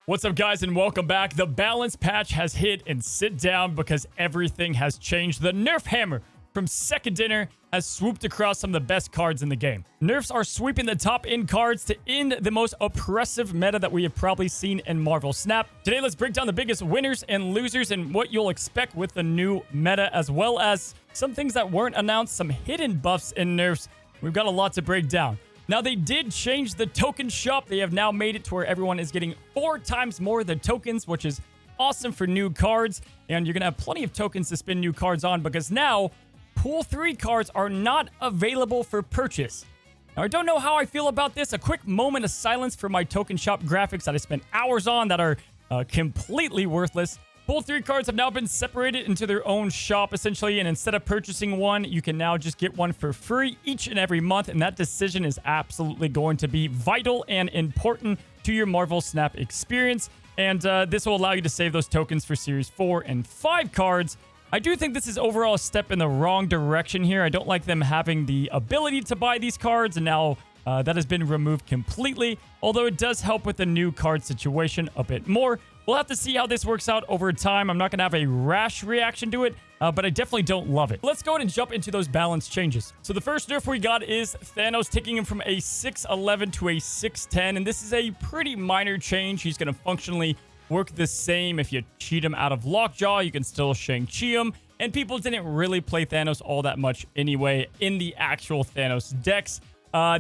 What's up, guys, and welcome back. The balance patch has hit, and sit down because everything has changed. The nerf hammer from Second Dinner has swooped across some of the best cards in the game. Nerfs are sweeping the top end cards to end the most oppressive meta that we have probably seen in Marvel Snap. Today, let's break down the biggest winners and losers and what you'll expect with the new meta, as well as some things that weren't announced, some hidden buffs and nerfs. We've got a lot to break down. Now, they did change the token shop. They have now made it to where everyone is getting 4 times more of the tokens, which is awesome for new cards. And you're going to have plenty of tokens to spin new cards on because now Pool 3 cards are not available for purchase. Now, I don't know how I feel about this. A quick moment of silence for my token shop graphics that I spent hours on that are completely worthless. Pool 3 cards have now been separated into their own shop, essentially, and instead of purchasing one, you can now just get one for free each and every month, and that decision is absolutely going to be vital and important to your Marvel Snap experience, and this will allow you to save those tokens for Series 4 and 5 cards. I do think this is overall a step in the wrong direction here. I don't like them having the ability to buy these cards, and now that has been removed completely, although it does help with the new card situation a bit more. We'll have to see how this works out over time. I'm not going to have a rash reaction to it, but I definitely don't love it. Let's go ahead and jump into those balance changes. So the first nerf we got is Thanos, taking him from a 6'11 to a 6'10, and this is a pretty minor change. He's going to functionally work the same. If you cheat him out of Lockjaw, you can still Shang-Chi him, and people didn't really play Thanos all that much anyway in the actual Thanos decks.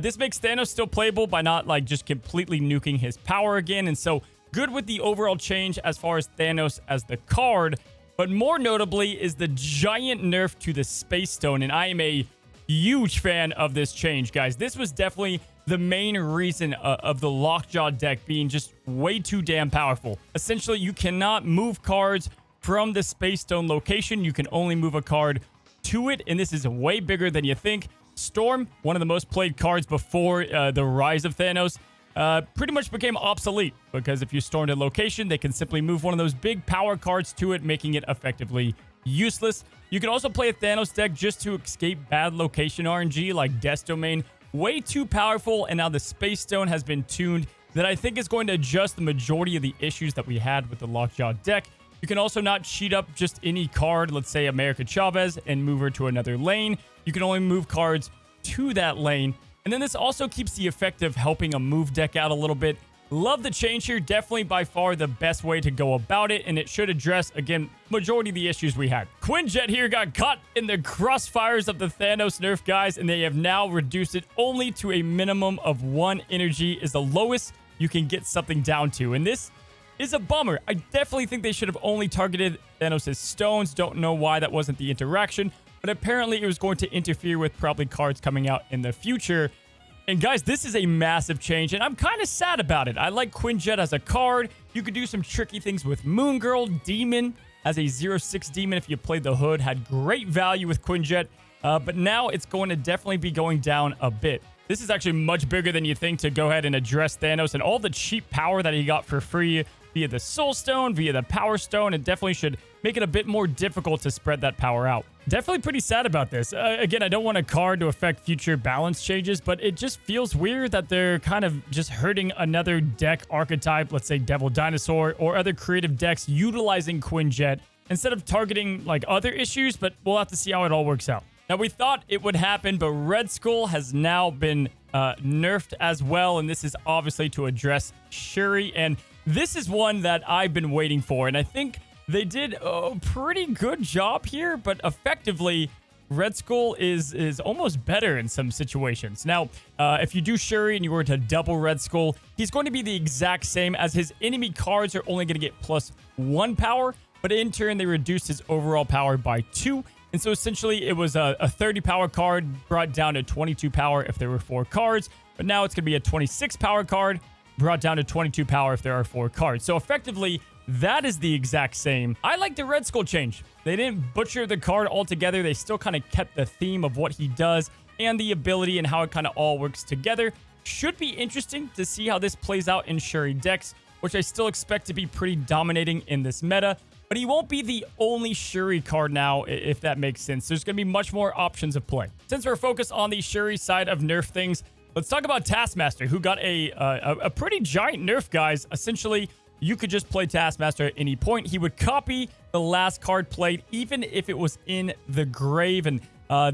This makes Thanos still playable by not like just completely nuking his power again, and so good with the overall change as far as Thanos as the card, but more notably is the giant nerf to the Space Stone, and I am a huge fan of this change, guys. This was definitely the main reason of the Lockjaw deck being just way too damn powerful. Essentially, you cannot move cards from the Space Stone location. You can only move a card to it, and this is way bigger than you think. Storm, one of the most played cards before the rise of Thanos, pretty much became obsolete because if you stormed a location, they can simply move one of those big power cards to it, making it effectively useless. You can also play a Thanos deck just to escape bad location RNG like Death Domain. Way too powerful, and now the Space Stone has been tuned that I think is going to adjust the majority of the issues that we had with the Lockjaw deck. You can also not cheat up just any card, let's say America Chavez, and move her to another lane. You can only move cards to that lane. And then this also keeps the effect of helping a move deck out a little bit. Love the change here. Definitely by far the best way to go about it. And it should address, again, majority of the issues we had. QuinJet here got caught in the crossfires of the Thanos nerf, guys. And they have now reduced it only to a minimum of 1 energy is the lowest you can get something down to. And this is a bummer. I definitely think they should have only targeted Thanos' stones. Don't know why that wasn't the interaction. But apparently it was going to interfere with probably cards coming out in the future. And guys, this is a massive change, and I'm kind of sad about it. I like QuinJet as a card. You could do some tricky things with Moon Girl. Demon as a 0/6 demon, if you played the hood, had great value with QuinJet. But now it's going to definitely be going down a bit. This is actually much bigger than you think to go ahead and address Thanos and all the cheap power that he got for free via the Soul Stone, via the Power Stone. It definitely should make it a bit more difficult to spread that power out. Definitely pretty sad about this. Again, I don't want a card to affect future balance changes, but it just feels weird that they're kind of just hurting another deck archetype, let's say Devil Dinosaur, or other creative decks utilizing QuinJet instead of targeting like other issues, but we'll have to see how it all works out. Now, we thought it would happen, but Red Skull has now been nerfed as well, and this is obviously to address Shuri, and this is one that I've been waiting for, and I think they did a pretty good job here, but effectively, Red Skull is almost better in some situations. Now, if you do Shuri and you were to double Red Skull, he's going to be the exact same as his enemy cards are only going to get +1 power, but in turn, they reduced his overall power by 2. And so essentially, it was a 30 power card brought down to 22 power if there were 4 cards, but now it's going to be a 26 power card brought down to 22 power if there are 4 cards. So effectively, that is the exact same. I like the Red Skull change. They didn't butcher the card altogether. They still kind of kept the theme of what he does and the ability and how it kind of all works together. Should be interesting to see how this plays out in Shuri decks, which I still expect to be pretty dominating in this meta. But he won't be the only Shuri card now, if that makes sense. There's going to be much more options of play. Since we're focused on the Shuri side of nerf things, let's talk about Taskmaster, who got a pretty giant nerf, guys. Essentially, you could just play Taskmaster at any point. He would copy the last card played, even if it was in the grave. And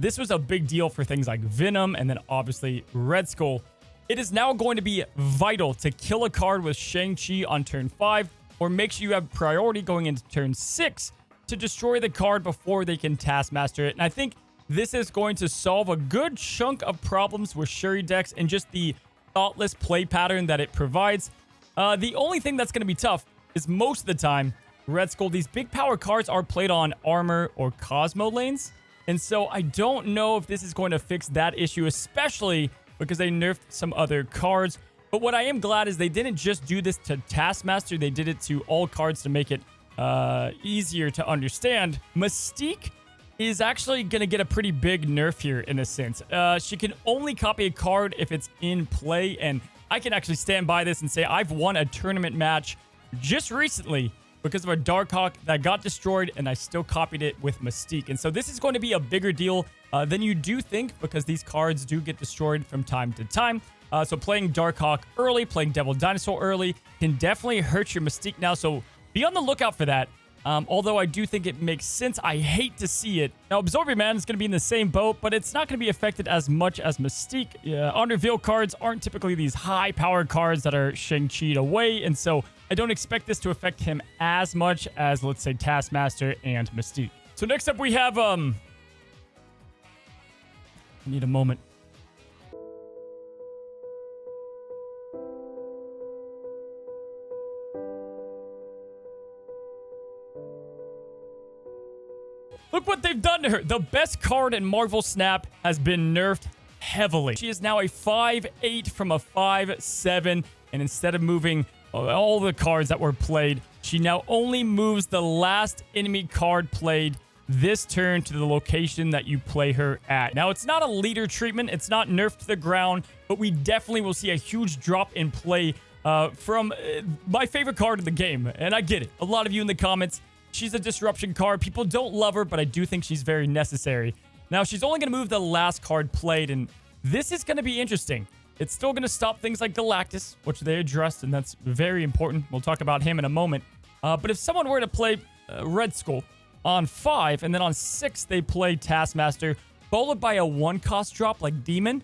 this was a big deal for things like Venom and then obviously Red Skull. It is now going to be vital to kill a card with Shang-Chi on turn 5, or make sure you have priority going into turn 6 to destroy the card before they can Taskmaster it. And I think this is going to solve a good chunk of problems with Shuri decks and just the thoughtless play pattern that it provides. The only thing that's going to be tough is most of the time, Red Skull, these big power cards are played on armor or Cosmo lanes. And so I don't know if this is going to fix that issue, especially because they nerfed some other cards. But what I am glad is they didn't just do this to Taskmaster. They did it to all cards to make it easier to understand. Mystqiue is actually going to get a pretty big nerf here in a sense. She can only copy a card if it's in play, and I can actually stand by this and say I've won a tournament match just recently because of a Darkhawk that got destroyed, and I still copied it with Mystqiue. And so this is going to be a bigger deal than you do think, because these cards do get destroyed from time to time. So playing Darkhawk early, playing Devil Dinosaur early can definitely hurt your Mystqiue now. So be on the lookout for that. Although I do think it makes sense. I hate to see it. Now, Absorber Man is going to be in the same boat, but it's not going to be affected as much as Mystqiue. On reveal cards aren't typically these high-powered cards that are Shang-Chi'd away, and so I don't expect this to affect him as much as, let's say, Taskmaster and Mystqiue. So next up, we have, I need a moment. Look what they've done to her. The best card in Marvel Snap has been nerfed heavily. She is now a 5/8 from a 5/7. And instead of moving all the cards that were played, she now only moves the last enemy card played this turn to the location that you play her at. Now, it's not a leader treatment. It's not nerfed to the ground, but we definitely will see a huge drop in play from my favorite card in the game. And I get it. A lot of you in the comments, she's a disruption card. People don't love her, but I do think she's very necessary. Now, she's only going to move the last card played, and this is going to be interesting. It's still going to stop things like Galactus, which they addressed, and that's very important. We'll talk about him in a moment. But if someone were to play Red Skull on 5, and then on 6 they play Taskmaster, followed by a 1-cost drop like Demon,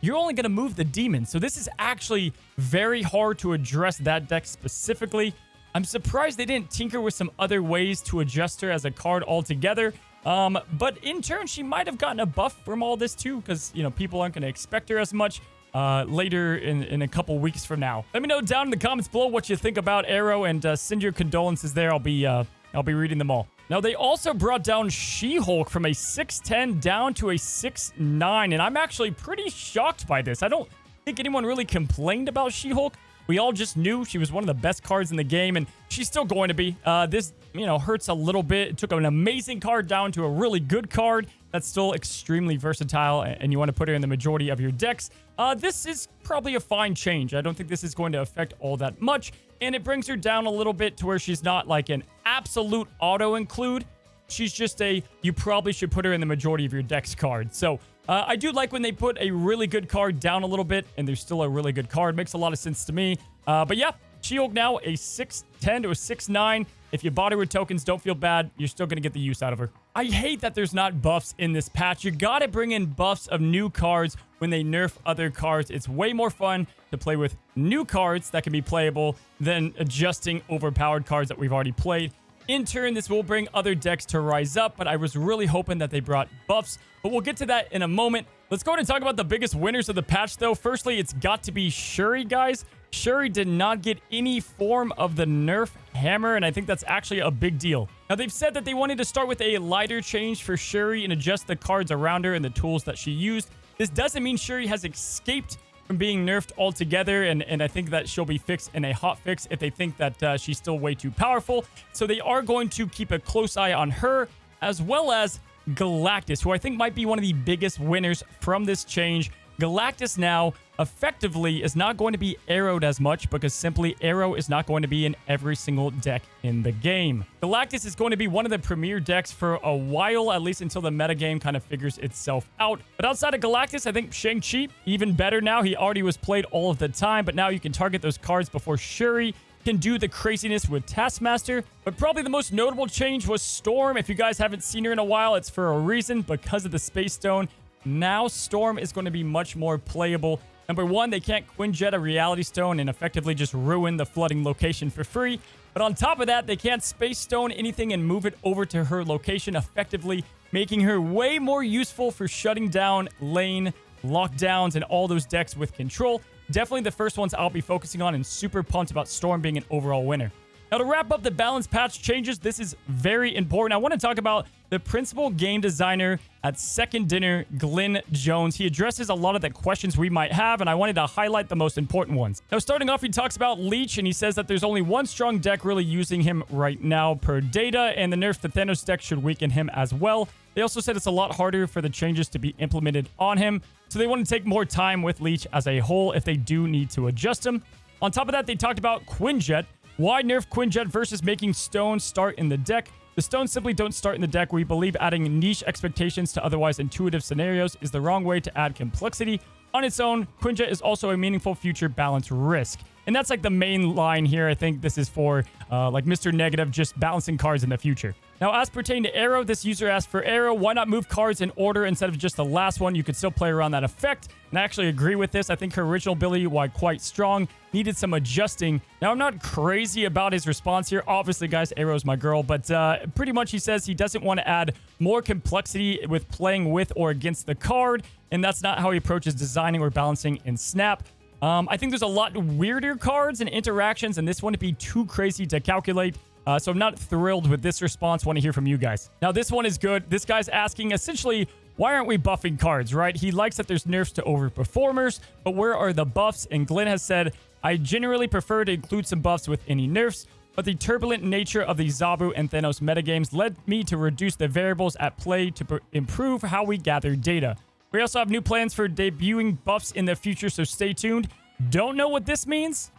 you're only going to move the Demon. So this is actually very hard to address that deck specifically. I'm surprised they didn't tinker with some other ways to adjust her as a card altogether. But in turn, she might have gotten a buff from all this too, because, you know, people aren't going to expect her as much later in a couple weeks from now. Let me know down in the comments below what you think about Arrow, and send your condolences there. I'll be reading them all. Now, they also brought down She-Hulk from a 6'10 down to a 6'9, and I'm actually pretty shocked by this. I don't think anyone really complained about She-Hulk. We all just knew she was one of the best cards in the game, and she's still going to be. This, you know, hurts a little bit. It took an amazing card down to a really good card that's still extremely versatile, and you want to put her in the majority of your decks. This is probably a fine change. I don't think this is going to affect all that much, and it brings her down a little bit to where she's not like an absolute auto-include. She's just a, you probably should put her in the majority of your decks card. So I do like when they put a really good card down a little bit, and there's still a really good card. Makes a lot of sense to me. But yeah, She-Hulk now a 6'10 to a 6'9. If you bought her with tokens, don't feel bad. You're still going to get the use out of her. I hate that there's not buffs in this patch. You got to bring in buffs of new cards when they nerf other cards. It's way more fun to play with new cards that can be playable than adjusting overpowered cards that we've already played. In turn, this will bring other decks to rise up, but I was really hoping that they brought buffs. But we'll get to that in a moment. Let's go ahead and talk about the biggest winners of the patch, though. Firstly, it's got to be Shuri, guys. Shuri did not get any form of the nerf hammer, and I think that's actually a big deal. Now, they've said that they wanted to start with a lighter change for Shuri and adjust the cards around her and the tools that she used. This doesn't mean Shuri has escaped from being nerfed altogether, and I think that she'll be fixed in a hot fix if they think that she's still way too powerful. So they are going to keep a close eye on her, as well as Galactus, who I think might be one of the biggest winners from this change. Galactus now effectively is not going to be arrowed as much, because simply Arrow is not going to be in every single deck in the game. Galactus is going to be one of the premier decks for a while, at least until the metagame kind of figures itself out. But outside of Galactus, I think Shang-Chi, even better now. He already was played all of the time, but now you can target those cards before Shuri. can do the craziness with Taskmaster. But probably the most notable change was Storm. If you guys haven't seen her in a while, it's for a reason, because of the Space Stone. Now Storm is going to be much more playable. Number one, they can't QuinJet a Reality Stone and effectively just ruin the flooding location for free. But on top of that, they can't Space Stone anything and move it over to her location, effectively making her way more useful for shutting down lane, lockdowns, and all those decks with control. Definitely the first ones I'll be focusing on, and super pumped about Storm being an overall winner. Now, to wrap up the balance patch changes, this is very important. I want to talk about the principal game designer at Second Dinner, Glenn Jones. He addresses a lot of the questions we might have, and I wanted to highlight the most important ones. Now, starting off, he talks about Leech, and he says that there's only one strong deck really using him right now per data, and the nerf to Thanos deck should weaken him as well. They also said it's a lot harder for the changes to be implemented on him, so they want to take more time with Leech as a whole if they do need to adjust him. On top of that, they talked about QuinJet. Why nerf QuinJet versus making stones start in the deck? The stones simply don't start in the deck. We believe adding niche expectations to otherwise intuitive scenarios is the wrong way to add complexity. On its own, QuinJet is also a meaningful future balance risk. And that's like the main line here. I think this is for like Mr. Negative, just balancing cards in the future. Now, as pertaining to Arrow, this user asked for Arrow. Why not move cards in order instead of just the last one? You could still play around that effect. And I actually agree with this. I think her original ability, while quite strong, needed some adjusting. Now, I'm not crazy about his response here. Obviously, guys, Arrow's my girl. But pretty much he says he doesn't want to add more complexity with playing with or against the card. And that's not how he approaches designing or balancing in Snap. I think there's a lot weirder cards and interactions, and this wouldn't be too crazy to calculate. So I'm not thrilled with this response. Want to hear from you guys. Now, this one is good. This guy's asking, essentially, why aren't we buffing cards, right? He likes that there's nerfs to overperformers, but where are the buffs? And Glenn has said, I generally prefer to include some buffs with any nerfs, but the turbulent nature of the Zabu and Thanos metagames led me to reduce the variables at play to improve how we gather data. We also have new plans for debuting buffs in the future, so stay tuned. Don't know what this means,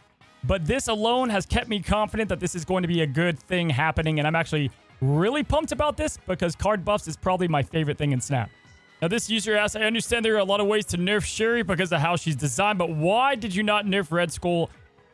but this alone has kept me confident that this is going to be a good thing happening, and I'm actually really pumped about this because card buffs is probably my favorite thing in Snap. Now, this user asks, I understand there are a lot of ways to nerf Shuri because of how she's designed, but why did you not nerf Red Skull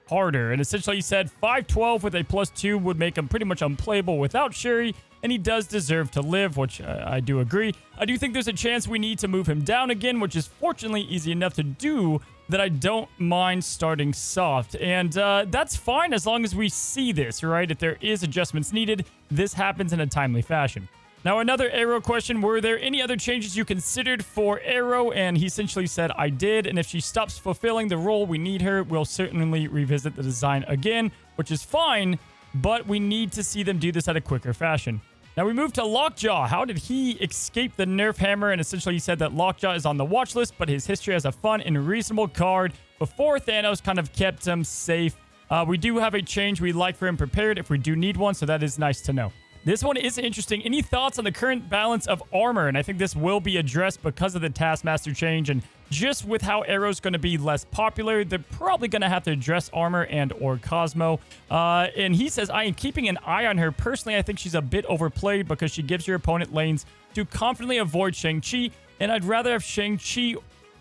harder? And essentially he said 512 with a +2 would make him pretty much unplayable without Shuri, and he does deserve to live, which I do agree. I do think there's a chance we need to move him down again, which is fortunately easy enough to do that I don't mind starting soft. And that's fine as long as we see this, right? If there is adjustments needed, this happens in a timely fashion. Now, another Arrow question. Were there any other changes you considered for Arrow? And he essentially said, I did. And if she stops fulfilling the role we need her, we'll certainly revisit the design again, which is fine, but we need to see them do this at a quicker fashion. Now, we move to Lockjaw. How did he escape the nerf hammer? And essentially he said that Lockjaw is on the watch list, but his history as a fun and reasonable card before Thanos kind of kept him safe. We do have a change we'd like for him prepared if we do need one, so that is nice to know. This one is interesting. Any thoughts on the current balance of armor? And I think this will be addressed because of the Taskmaster change, and just with how Arrow's going to be less popular, they're probably going to have to address armor and or Cosmo. And he says, I am keeping an eye on her. Personally, I think she's a bit overplayed because she gives your opponent lanes to confidently avoid Shang-Chi, and I'd rather have Shang-Chi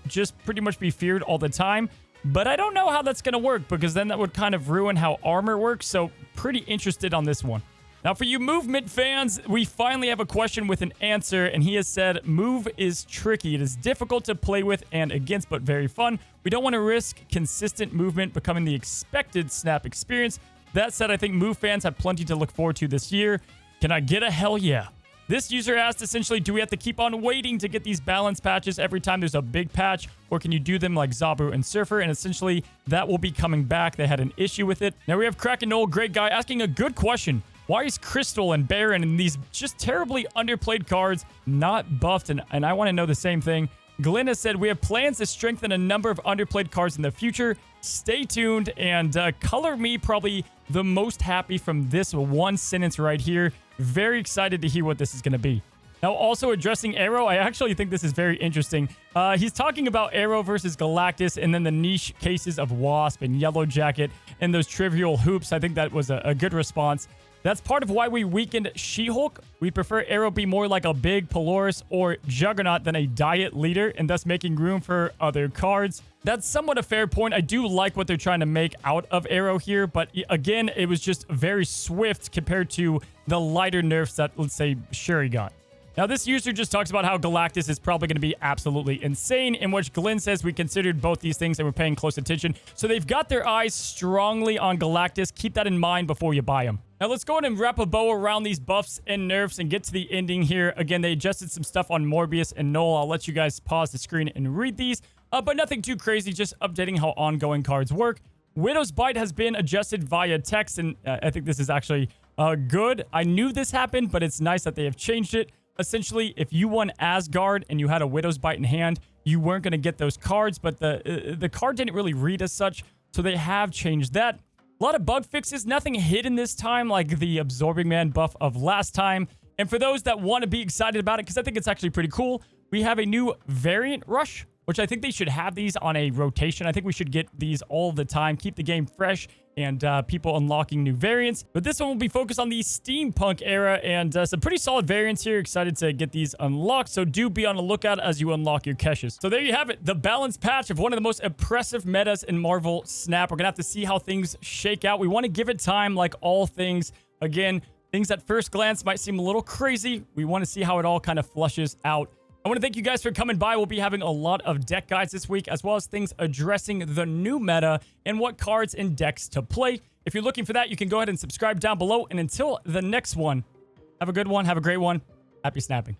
just pretty much be feared all the time. But I don't know how that's going to work because then that would kind of ruin how armor works, so pretty interested on this one. Now, for you movement fans, we finally have a question with an answer, and he has said, move is tricky. It is difficult to play with and against, but very fun. We don't want to risk consistent movement becoming the expected Snap experience. That said, I think move fans have plenty to look forward to this year. Can I get a hell yeah? This user asked, essentially, do we have to keep on waiting to get these balance patches every time there's a big patch, or can you do them like Zabu and Surfer? And essentially, that will be coming back. They had an issue with it. Now, we have Kraken Noel, great guy, asking a good question. Why is Crystal and Baron and these just terribly underplayed cards not buffed? And I want to know the same thing. Glenn has said, we have plans to strengthen a number of underplayed cards in the future. Stay tuned, and color me probably the most happy from this one sentence right here. Very excited to hear what this is going to be. Now, also addressing Arrow, I actually think this is very interesting. He's talking about Arrow versus Galactus and then the niche cases of Wasp and Yellow Jacket and those trivial hoops. I think that was a good response. That's part of why we weakened She-Hulk. We prefer Arrow be more like a big Polaris or Juggernaut than a diet leader, and thus making room for other cards. That's somewhat a fair point. I do like what they're trying to make out of Arrow here, but again, it was just very swift compared to the lighter nerfs that, let's say, Shuri got. Now, this user just talks about how Galactus is probably going to be absolutely insane, in which Glenn says we considered both these things and we're paying close attention. So they've got their eyes strongly on Galactus. Keep that in mind before you buy him. Now, let's go ahead and wrap a bow around these buffs and nerfs and get to the ending here. Again, they adjusted some stuff on Morbius and Null. I'll let you guys pause the screen and read these, but nothing too crazy, just updating how ongoing cards work. Widow's Bite has been adjusted via text, and I think this is actually good. I knew this happened, but it's nice that they have changed it. Essentially, if you won Asgard and you had a Widow's Bite in hand, you weren't going to get those cards, but the card didn't really read as such, so they have changed that. A lot of bug fixes, nothing hidden this time like the Absorbing Man buff of last time. And for those that want to be excited about it, because I think it's actually pretty cool, we have a new Variant Rush, which I think they should have these on a rotation. I think we should get these all the time, keep the game fresh, and people unlocking new variants. But this one will be focused on the steampunk era, and some pretty solid variants here. Excited to get these unlocked, so do be on the lookout as you unlock your caches. So there you have it, the balance patch of one of the most impressive metas in Marvel Snap. We're gonna have to see how things shake out. We want to give it time, like all things. Again, things at first glance might seem a little crazy. We want to see how it all kind of flushes out. I want to thank you guys for coming by. We'll be having a lot of deck guides this week, as well as things addressing the new meta and what cards and decks to play. If you're looking for that, you can go ahead and subscribe down below. And until the next one, have a good one. Have a great one. Happy snapping.